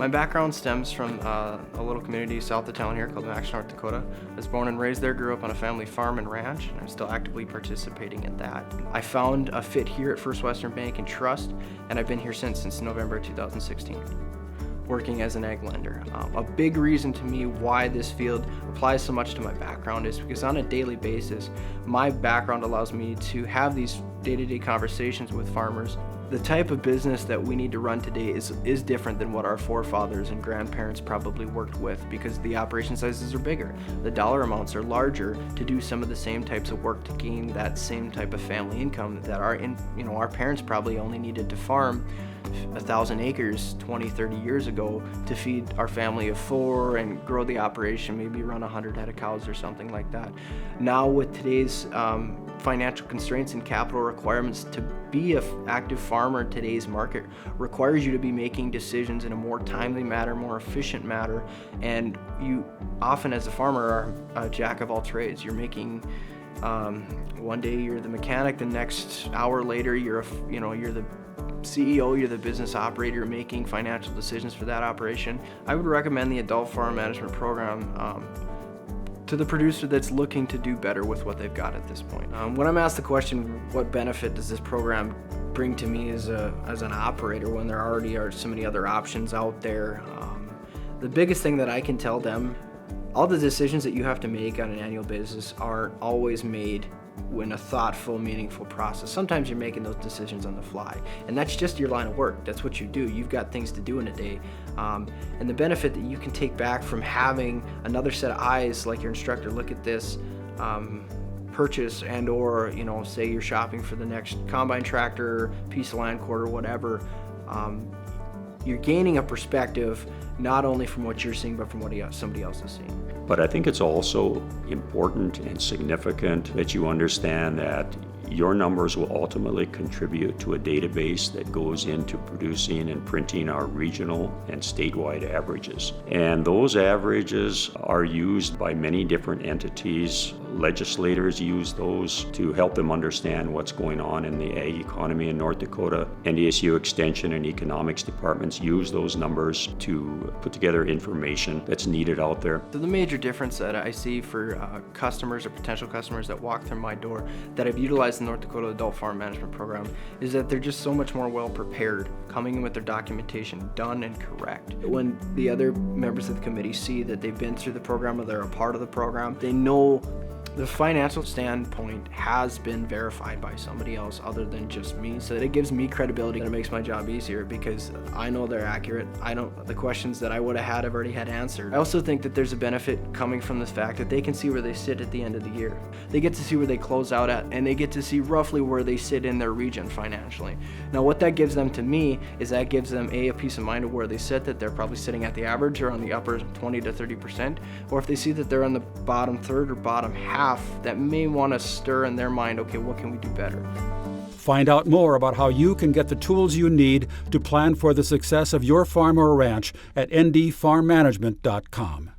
My background stems from a little community south of town here called Max, North Dakota. I was born and raised there, grew up on a family farm and ranch, and I'm still actively participating in that. I found a fit here at First Western Bank and Trust, and I've been here since November 2016, working as an ag lender. A big reason to me why this field applies so much to my background is because on a daily basis, my background allows me to have these day-to-day conversations with farmers. The type of business that we need to run today is different than what our forefathers and grandparents probably worked with, because the operation sizes are bigger. The dollar amounts are larger to do some of the same types of work to gain that same type of family income that our parents probably only needed to farm 1,000 acres 20, 30 years ago to feed our family of 4 and grow the operation, maybe run 100 head of cows or something like that. Now with today's financial constraints and capital requirements, to be an active farmer in today's market requires you to be making decisions in a more timely manner, more efficient manner, and you often as a farmer are a jack of all trades. You're making one day you're the mechanic, the next hour later you're the CEO, you're the business operator, making financial decisions for that operation. I would recommend the Adult Farm Management Program to the producer that's looking to do better with what they've got at this point. When I'm asked the question, what benefit does this program bring to me as an operator when there already are so many other options out there, the biggest thing that I can tell them, all the decisions that you have to make on an annual basis aren't always made in a thoughtful, meaningful process. Sometimes you're making those decisions on the fly, and that's just your line of work. That's what you do. You've got things to do in a day. And the benefit that you can take back from having another set of eyes, like your instructor, look at this purchase, and or say you're shopping for the next combine tractor, piece of land quarter, whatever. You're gaining a perspective not only from what you're seeing, but from what somebody else is seeing. But I think it's also important and significant that you understand that your numbers will ultimately contribute to a database that goes into producing and printing our regional and statewide averages. And those averages are used by many different entities. Legislators use those to help them understand what's going on in the ag economy in North Dakota. NDSU Extension and Economics departments use those numbers to put together information that's needed out there. So the major difference that I see for customers or potential customers that walk through my door that have utilized the North Dakota Adult Farm Management Program is that they're just so much more well prepared, coming in with their documentation done and correct. When the other members of the committee see that they've been through the program or they're a part of the program, they know the financial standpoint has been verified by somebody else other than just me, so that it gives me credibility and it makes my job easier because I know they're accurate. The questions that I would have had, I've already had answered. I also think that there's a benefit coming from the fact that they can see where they sit at the end of the year. They get to see where they close out at, and they get to see roughly where they sit in their region financially. Now what that gives them to me is that gives them a peace of mind of where they sit, that they're probably sitting at the average or on the upper 20 to 30%, or if they see that they're on the bottom third or bottom half, that may want to stir in their mind, okay, what can we do better? Find out more about how you can get the tools you need to plan for the success of your farm or ranch at ndfarmmanagement.com.